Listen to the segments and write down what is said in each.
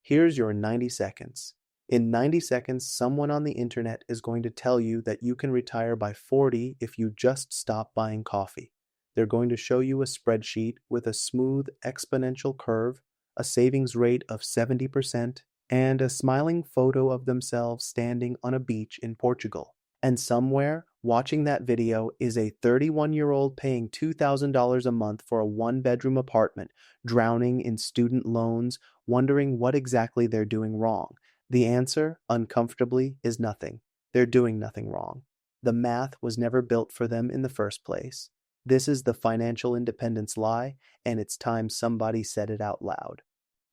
Here's your 90 seconds. In 90 seconds, someone on the internet is going to tell you that you can retire by 40 if you just stop buying coffee. They're going to show you a spreadsheet with a smooth exponential curve, a savings rate of 70%, and a smiling photo of themselves standing on a beach in Portugal. And somewhere, watching that video is a 31-year-old paying $2,000 a month for a one-bedroom apartment, drowning in student loans, wondering what exactly they're doing wrong. The answer, uncomfortably, is nothing. They're doing nothing wrong. The math was never built for them in the first place. This is the financial independence lie, and it's time somebody said it out loud.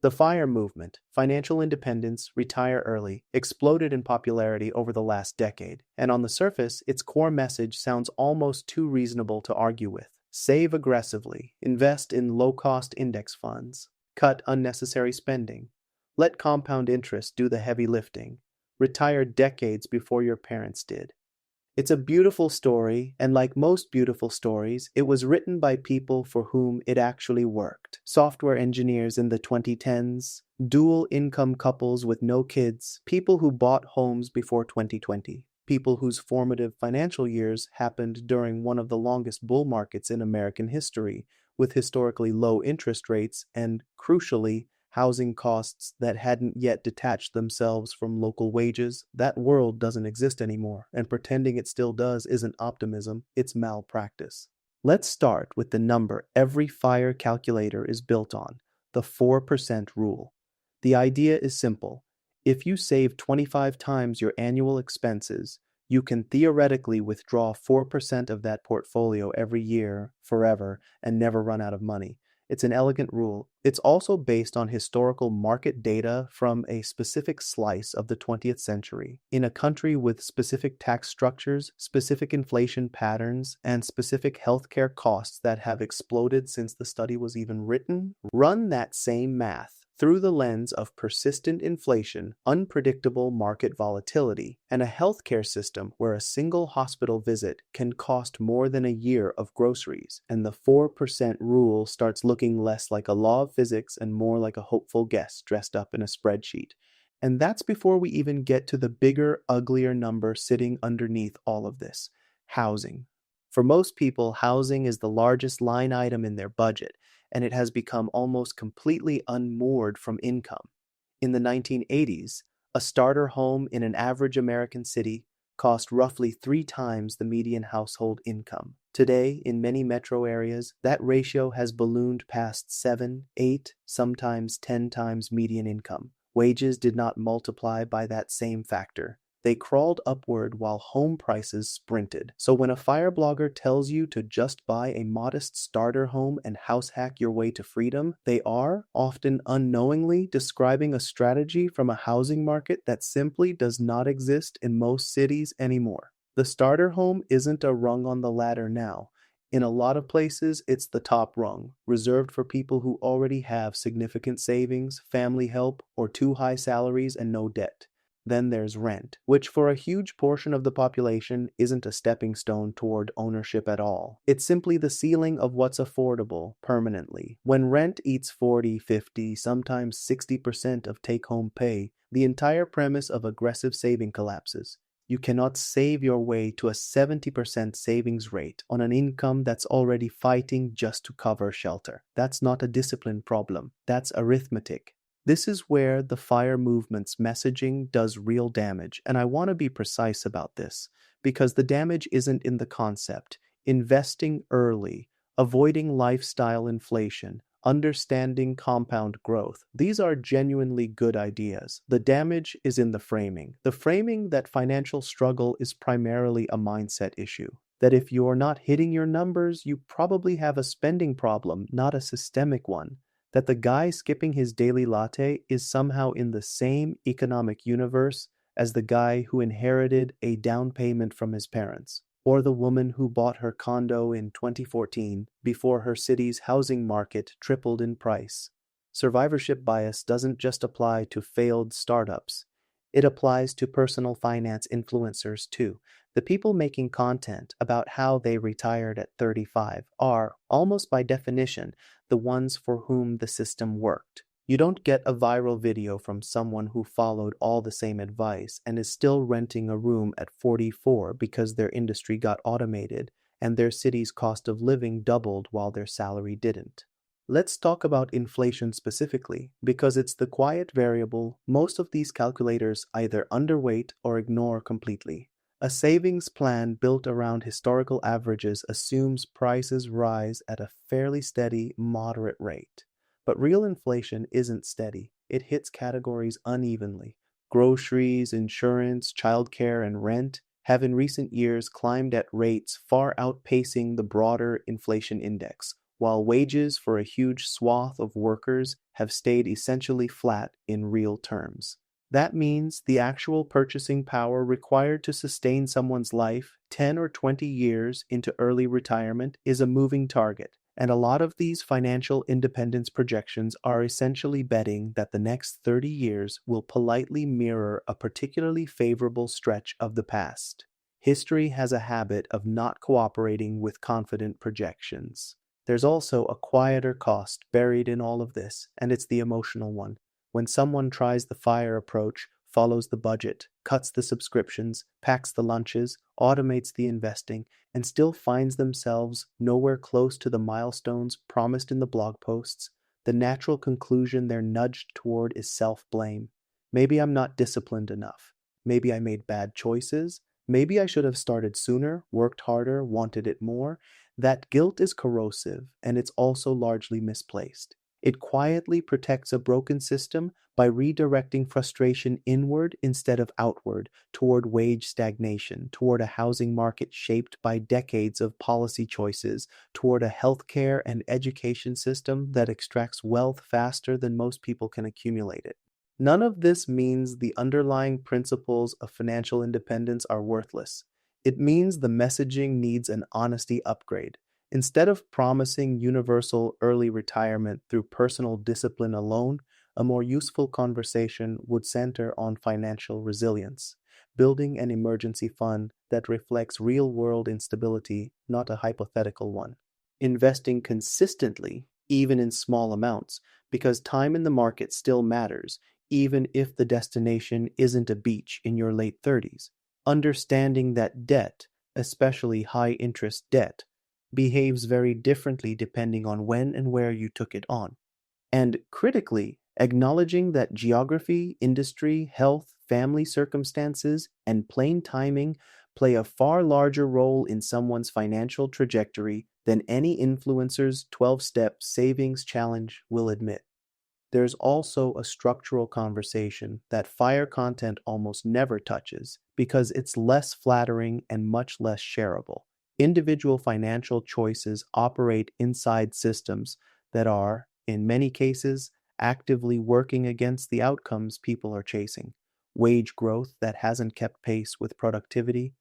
The FIRE movement, financial independence, retire early, exploded in popularity over the last decade, and on the surface, its core message sounds almost too reasonable to argue with. Save aggressively, invest in low-cost index funds, cut unnecessary spending, let compound interest do the heavy lifting, retire decades before your parents did. It's a beautiful story, and like most beautiful stories, it was written by people for whom it actually worked. Software engineers in the 2010s, dual income couples with no kids, people who bought homes before 2020, people whose formative financial years happened during one of the longest bull markets in American history, with historically low interest rates and, crucially, housing costs that hadn't yet detached themselves from local wages. That world doesn't exist anymore, and pretending it still does isn't optimism, it's malpractice. Let's start with the number every FIRE calculator is built on, the 4% rule. The idea is simple. If you save 25 times your annual expenses, you can theoretically withdraw 4% of that portfolio every year, forever, and never run out of money. It's an elegant rule. It's also based on historical market data from a specific slice of the 20th century, in a country with specific tax structures, specific inflation patterns, and specific healthcare costs that have exploded since the study was even written. Run that same math through the lens of persistent inflation, unpredictable market volatility, and a healthcare system where a single hospital visit can cost more than a year of groceries, and the 4% rule starts looking less like a law of physics and more like a hopeful guess dressed up in a spreadsheet. And that's before we even get to the bigger, uglier number sitting underneath all of this: housing. For most people, housing is the largest line item in their budget, and it has become almost completely unmoored from income. In the 1980s, a starter home in an average American city cost roughly 3 times the median household income. Today, in many metro areas, that ratio has ballooned past 7, 8, sometimes 10 times median income. Wages did not multiply by that same factor. They crawled upward while home prices sprinted. So when a FIRE blogger tells you to just buy a modest starter home and house hack your way to freedom, they are, often unknowingly, describing a strategy from a housing market that simply does not exist in most cities anymore. The starter home isn't a rung on the ladder now. In a lot of places, it's the top rung, reserved for people who already have significant savings, family help, or too high salaries and no debt. Then there's rent, which for a huge portion of the population isn't a stepping stone toward ownership at all. It's simply the ceiling of what's affordable permanently. When rent eats 40, 50, sometimes 60% of take-home pay, the entire premise of aggressive saving collapses. You cannot save your way to a 70% savings rate on an income that's already fighting just to cover shelter. That's not a discipline problem. That's arithmetic. This is where the FIRE movement's messaging does real damage, and I want to be precise about this, because the damage isn't in the concept. Investing early, avoiding lifestyle inflation, understanding compound growth, these are genuinely good ideas. The damage is in the framing that financial struggle is primarily a mindset issue. That if you're not hitting your numbers, you probably have a spending problem, not a systemic one. That the guy skipping his daily latte is somehow in the same economic universe as the guy who inherited a down payment from his parents, or the woman who bought her condo in 2014 before her city's housing market tripled in price. Survivorship bias doesn't just apply to failed startups. It applies to personal finance influencers too. The people making content about how they retired at 35 are, almost by definition, the ones for whom the system worked. You don't get a viral video from someone who followed all the same advice and is still renting a room at 44 because their industry got automated and their city's cost of living doubled while their salary didn't. Let's talk about inflation specifically, because it's the quiet variable most of these calculators either underweight or ignore completely. A savings plan built around historical averages assumes prices rise at a fairly steady, moderate rate. But real inflation isn't steady. It hits categories unevenly. Groceries, insurance, childcare, and rent have in recent years climbed at rates far outpacing the broader inflation index, while wages for a huge swath of workers have stayed essentially flat in real terms. That means the actual purchasing power required to sustain someone's life 10 or 20 years into early retirement is a moving target, and a lot of these financial independence projections are essentially betting that the next 30 years will politely mirror a particularly favorable stretch of the past. History has a habit of not cooperating with confident projections. There's also a quieter cost buried in all of this, and it's the emotional one. When someone tries the FIRE approach, follows the budget, cuts the subscriptions, packs the lunches, automates the investing, and still finds themselves nowhere close to the milestones promised in the blog posts, the natural conclusion they're nudged toward is self-blame. Maybe I'm not disciplined enough. Maybe I made bad choices. Maybe I should have started sooner, worked harder, wanted it more. That guilt is corrosive, and it's also largely misplaced. It quietly protects a broken system by redirecting frustration inward instead of outward, toward wage stagnation, toward a housing market shaped by decades of policy choices, toward a healthcare and education system that extracts wealth faster than most people can accumulate it. None of this means the underlying principles of financial independence are worthless. It means the messaging needs an honesty upgrade. Instead of promising universal early retirement through personal discipline alone, a more useful conversation would center on financial resilience, building an emergency fund that reflects real-world instability, not a hypothetical one. Investing consistently, even in small amounts, because time in the market still matters, even if the destination isn't a beach in your late 30s. Understanding that debt, especially high-interest debt, behaves very differently depending on when and where you took it on. And critically, acknowledging that geography, industry, health, family circumstances, and plain timing play a far larger role in someone's financial trajectory than any influencer's 12-step savings challenge will admit. There's also a structural conversation that FIRE content almost never touches because it's less flattering and much less shareable. Individual financial choices operate inside systems that are, in many cases, actively working against the outcomes people are chasing. Wage growth that hasn't kept pace with productivity,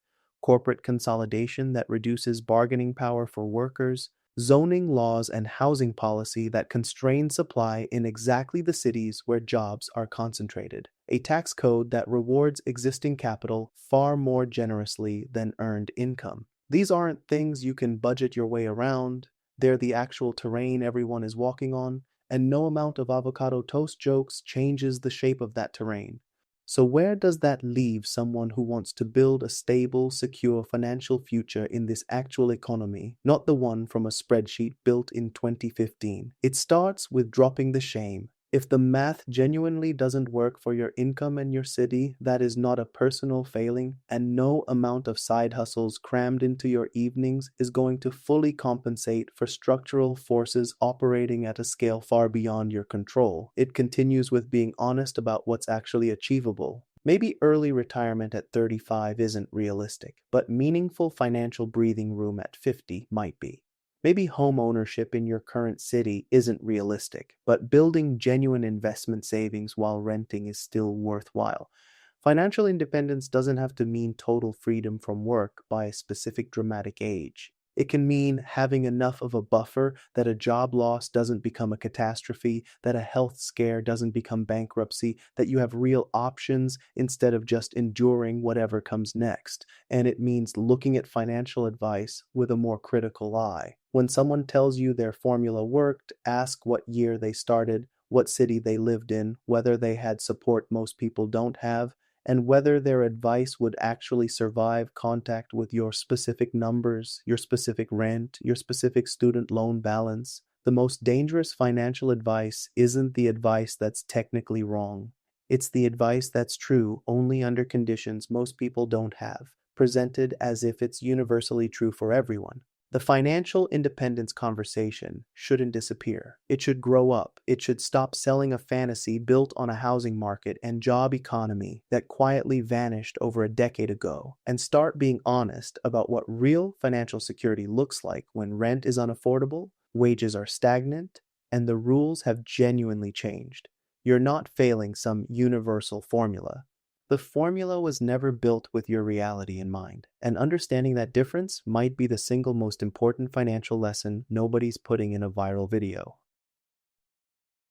corporate consolidation that reduces bargaining power for workers, zoning laws and housing policy that constrain supply in exactly the cities where jobs are concentrated, a tax code that rewards existing capital far more generously than earned income. These aren't things you can budget your way around, they're the actual terrain everyone is walking on, and no amount of avocado toast jokes changes the shape of that terrain. So where does that leave someone who wants to build a stable, secure financial future in this actual economy, not the one from a spreadsheet built in 2015? It starts with dropping the shame. If the math genuinely doesn't work for your income and your city, that is not a personal failing, and no amount of side hustles crammed into your evenings is going to fully compensate for structural forces operating at a scale far beyond your control. It continues with being honest about what's actually achievable. Maybe early retirement at 35 isn't realistic, but meaningful financial breathing room at 50 might be. Maybe home ownership in your current city isn't realistic, but building genuine investment savings while renting is still worthwhile. Financial independence doesn't have to mean total freedom from work by a specific dramatic age. It can mean having enough of a buffer that a job loss doesn't become a catastrophe, that a health scare doesn't become bankruptcy, that you have real options instead of just enduring whatever comes next. And it means looking at financial advice with a more critical eye. When someone tells you their formula worked, ask what year they started, what city they lived in, whether they had support most people don't have, and whether their advice would actually survive contact with your specific numbers, your specific rent, your specific student loan balance. The most dangerous financial advice isn't the advice that's technically wrong. It's the advice that's true only under conditions most people don't have, presented as if it's universally true for everyone. The financial independence conversation shouldn't disappear. It should grow up. It should stop selling a fantasy built on a housing market and job economy that quietly vanished over a decade ago, and start being honest about what real financial security looks like when rent is unaffordable, wages are stagnant, and the rules have genuinely changed. You're not failing some universal formula. The formula was never built with your reality in mind, and understanding that difference might be the single most important financial lesson nobody's putting in a viral video.